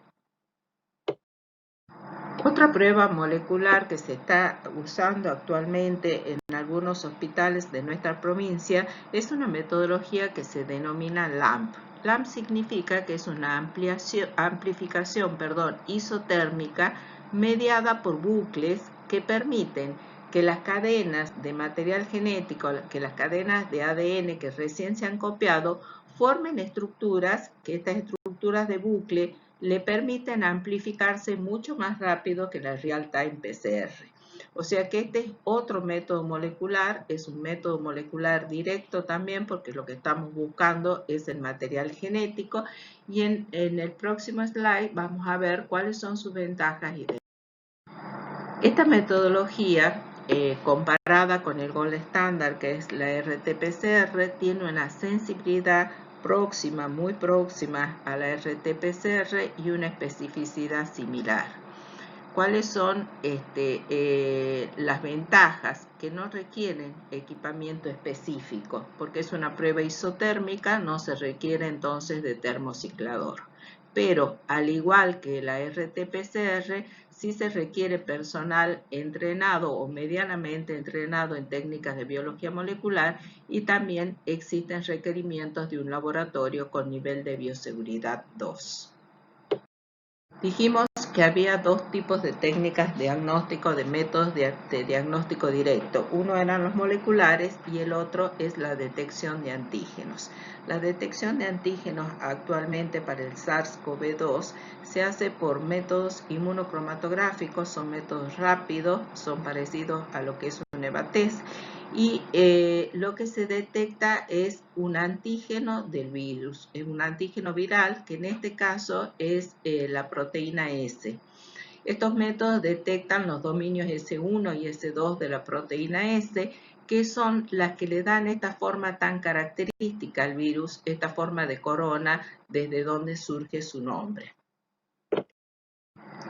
Otra prueba molecular que se está usando actualmente en algunos hospitales de nuestra provincia es una metodología que se denomina LAMP. LAMP significa que es una amplificación isotérmica mediada por bucles que permiten que las cadenas de material genético, que las cadenas de ADN que recién se han copiado, formen estructuras, que estas estructuras de bucle le permiten amplificarse mucho más rápido que la Real-Time PCR. O sea que este es otro método molecular, es un método molecular directo también, porque lo que estamos buscando es el material genético, y en el próximo slide vamos a ver cuáles son sus ventajas y desventajas. Esta metodología, comparada con el gold estándar que es la RT-PCR, tiene una sensibilidad próxima, muy próxima a la RT-PCR y una especificidad similar. ¿Cuáles son las ventajas? Que no requieren equipamiento específico, porque es una prueba isotérmica, no se requiere entonces de termociclador. Pero al igual que la RT-PCR, sí se requiere personal entrenado o medianamente entrenado en técnicas de biología molecular, y también existen requerimientos de un laboratorio con nivel de bioseguridad 2. Dijimos que había dos tipos de técnicas de diagnóstico, de métodos de diagnóstico directo. Uno eran los moleculares y el otro es la detección de antígenos. La detección de antígenos actualmente para el SARS-CoV-2 se hace por métodos inmunocromatográficos, son métodos rápidos, son parecidos a lo que es un EVA-test, y lo que se detecta es un antígeno del virus, es un antígeno viral, que en este caso es la proteína S. Estos métodos detectan los dominios S1 y S2 de la proteína S, que son las que le dan esta forma tan característica al virus, esta forma de corona, desde donde surge su nombre.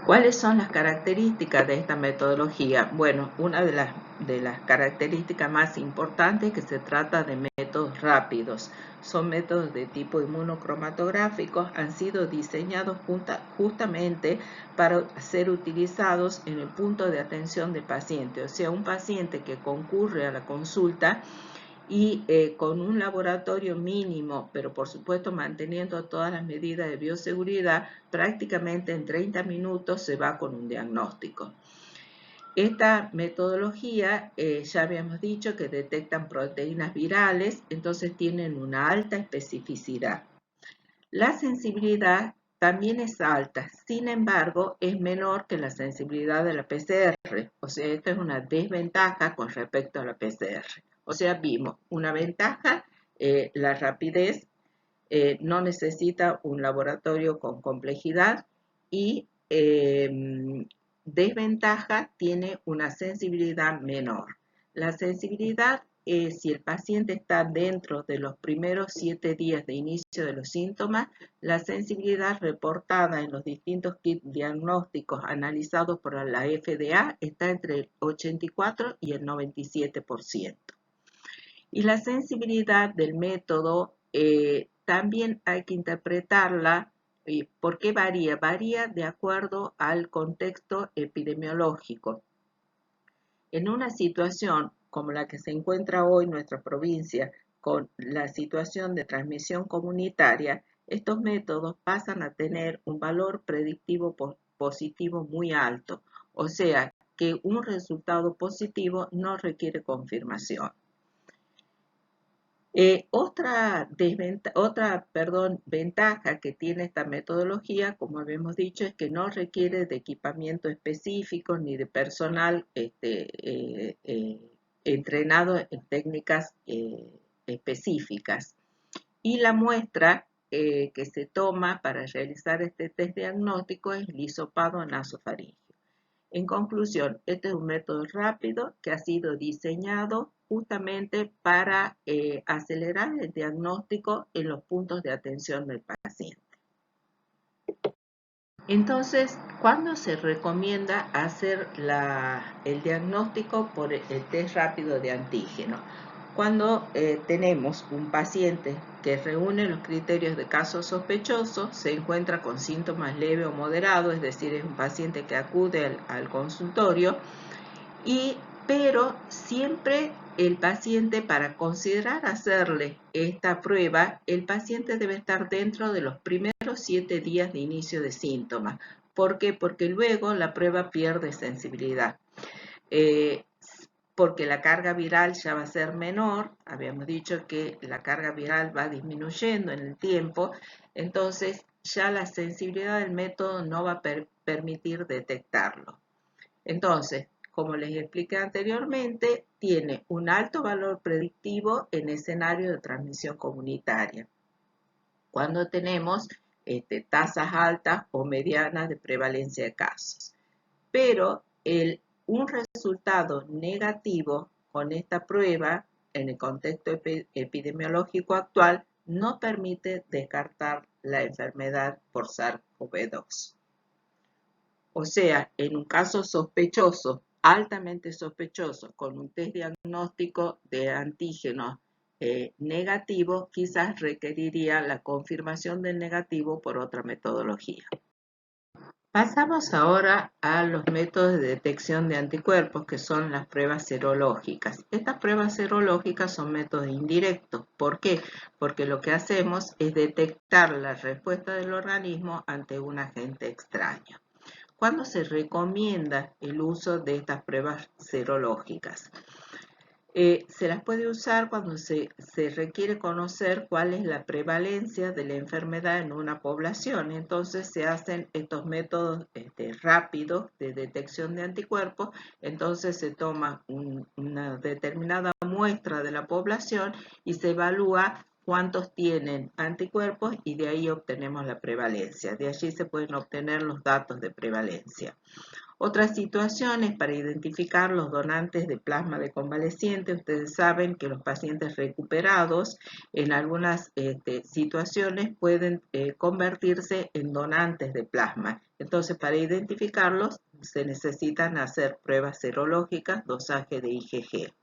¿Cuáles son las características de esta metodología? Bueno, una de las características más importantes es que se trata de métodos rápidos. Son métodos de tipo inmunocromatográficos, han sido diseñados justamente para ser utilizados en el punto de atención del paciente. O sea, un paciente que concurre a la consulta y con un laboratorio mínimo, pero por supuesto manteniendo todas las medidas de bioseguridad, prácticamente en 30 minutos se va con un diagnóstico. Esta metodología, ya habíamos dicho que detectan proteínas virales, entonces tienen una alta especificidad. La sensibilidad también es alta, sin embargo, es menor que la sensibilidad de la PCR. O sea, esta es una desventaja con respecto a la PCR. O sea, vimos una ventaja, la rapidez, no necesita un laboratorio con complejidad, y desventaja, tiene una sensibilidad menor. La sensibilidad, si el paciente está dentro de los primeros 7 días de inicio de los síntomas, la sensibilidad reportada en los distintos kits diagnósticos analizados por la FDA está entre el 84 y el 97%. Y la sensibilidad del método también hay que interpretarla. ¿Por qué varía? Varía de acuerdo al contexto epidemiológico. En una situación como la que se encuentra hoy en nuestra provincia, con la situación de transmisión comunitaria, estos métodos pasan a tener un valor predictivo positivo muy alto. O sea, que un resultado positivo no requiere confirmación. Otra ventaja que tiene esta metodología, como habíamos dicho, es que no requiere de equipamiento específico ni de personal entrenado en técnicas específicas. Y la muestra que se toma para realizar este test diagnóstico es el hisopado nasofaríngeo. En conclusión, este es un método rápido que ha sido diseñado justamente para acelerar el diagnóstico en los puntos de atención del paciente. Entonces, ¿cuándo se recomienda hacer el diagnóstico por el test rápido de antígeno? Cuando tenemos un paciente que reúne los criterios de caso sospechoso, se encuentra con síntomas leves o moderados, es decir, es un paciente que acude al consultorio, pero siempre el paciente, para considerar hacerle esta prueba, el paciente debe estar dentro de los primeros 7 días de inicio de síntomas. ¿Por qué? Porque luego la prueba pierde sensibilidad. Porque la carga viral ya va a ser menor, habíamos dicho que la carga viral va disminuyendo en el tiempo, entonces ya la sensibilidad del método no va a permitir detectarlo. Entonces, como les expliqué anteriormente, tiene un alto valor predictivo en escenario de transmisión comunitaria, cuando tenemos tasas altas o medianas de prevalencia de casos. Pero un resultado negativo con esta prueba en el contexto epidemiológico actual no permite descartar la enfermedad por SARS-CoV-2. O sea, en un caso sospechoso, altamente sospechoso, con un test diagnóstico de antígenos negativo, quizás requeriría la confirmación del negativo por otra metodología. Pasamos ahora a los métodos de detección de anticuerpos, que son las pruebas serológicas. Estas pruebas serológicas son métodos indirectos. ¿Por qué? Porque lo que hacemos es detectar la respuesta del organismo ante un agente extraño. ¿Cuándo se recomienda el uso de estas pruebas serológicas? Se las puede usar cuando se requiere conocer cuál es la prevalencia de la enfermedad en una población. Entonces se hacen estos métodos rápidos de detección de anticuerpos. Entonces se toma una determinada muestra de la población y se evalúa cuántos tienen anticuerpos y de ahí obtenemos la prevalencia. De allí se pueden obtener los datos de prevalencia. Otras situaciones para identificar los donantes de plasma de convaleciente. Ustedes saben que los pacientes recuperados en algunas situaciones pueden convertirse en donantes de plasma. Entonces, para identificarlos se necesitan hacer pruebas serológicas, dosaje de IgG.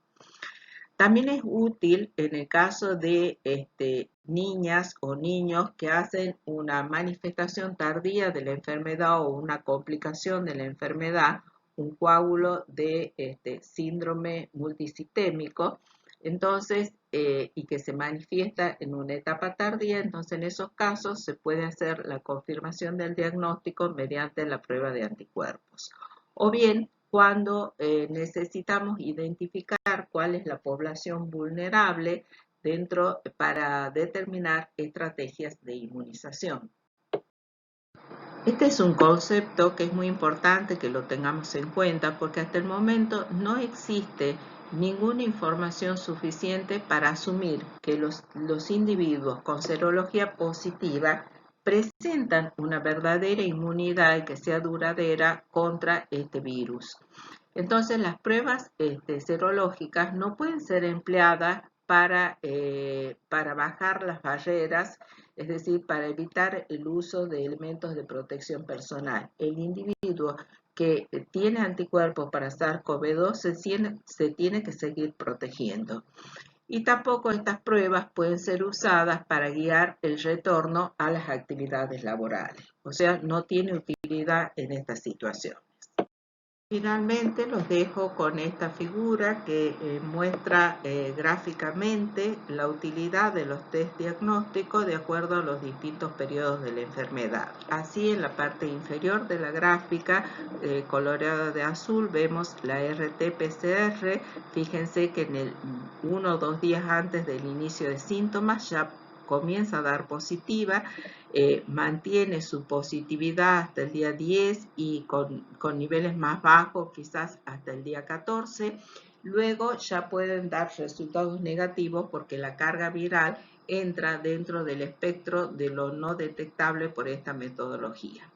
También es útil en el caso de niñas o niños que hacen una manifestación tardía de la enfermedad o una complicación de la enfermedad, un coágulo de síndrome multisistémico, entonces, y que se manifiesta en una etapa tardía. Entonces en esos casos se puede hacer la confirmación del diagnóstico mediante la prueba de anticuerpos. O bien, cuando necesitamos identificar cuál es la población vulnerable para determinar estrategias de inmunización. Este es un concepto que es muy importante que lo tengamos en cuenta, porque hasta el momento no existe ninguna información suficiente para asumir que los individuos con serología positiva presentan una verdadera inmunidad y que sea duradera contra este virus. Entonces, las pruebas serológicas no pueden ser empleadas para bajar las barreras, es decir, para evitar el uso de elementos de protección personal. El individuo que tiene anticuerpos para SARS-CoV-2 se tiene que seguir protegiendo. Y tampoco estas pruebas pueden ser usadas para guiar el retorno a las actividades laborales. O sea, no tiene utilidad en esta situación. Finalmente los dejo con esta figura que muestra gráficamente la utilidad de los test diagnósticos de acuerdo a los distintos periodos de la enfermedad. Así, en la parte inferior de la gráfica, coloreada de azul, vemos la RT-PCR. Fíjense que en el 1 o 2 días antes del inicio de síntomas ya comienza a dar positiva, mantiene su positividad hasta el día 10 y con niveles más bajos quizás hasta el día 14. Luego ya pueden dar resultados negativos porque la carga viral entra dentro del espectro de lo no detectable por esta metodología.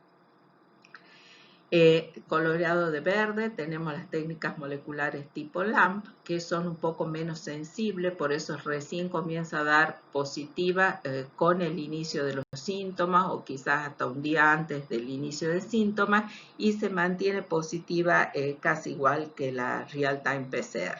Coloreado de verde tenemos las técnicas moleculares tipo LAMP, que son un poco menos sensibles, por eso recién comienza a dar positiva con el inicio de los síntomas o quizás hasta un día antes del inicio de síntomas, y se mantiene positiva casi igual que la Real-Time PCR.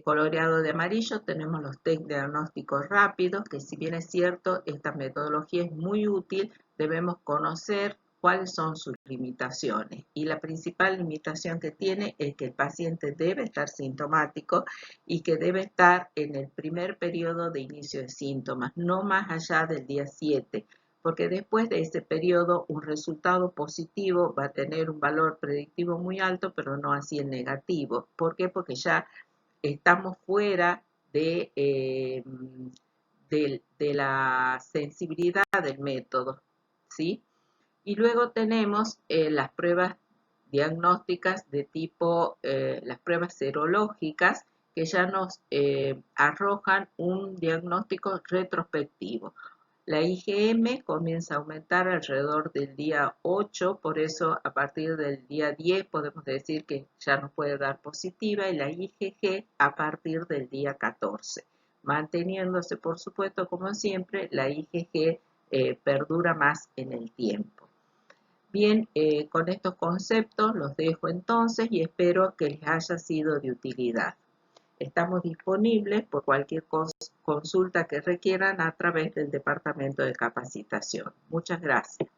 Coloreado de amarillo tenemos los test diagnósticos rápidos, que si bien es cierto, esta metodología es muy útil, debemos conocer cuáles son sus limitaciones. Y la principal limitación que tiene es que el paciente debe estar sintomático y que debe estar en el primer periodo de inicio de síntomas, no más allá del día 7, porque después de ese periodo un resultado positivo va a tener un valor predictivo muy alto, pero no así el negativo. ¿Por qué? Porque ya estamos fuera de la sensibilidad del método, ¿sí? Y luego tenemos las pruebas diagnósticas de tipo, las pruebas serológicas, que ya nos arrojan un diagnóstico retrospectivo. La IgM comienza a aumentar alrededor del día 8, por eso a partir del día 10 podemos decir que ya nos puede dar positiva, y la IgG a partir del día 14. Manteniéndose, por supuesto, como siempre, la IgG perdura más en el tiempo. Bien, con estos conceptos los dejo entonces y espero que les haya sido de utilidad. Estamos disponibles por cualquier consulta que requieran a través del Departamento de Capacitación. Muchas gracias.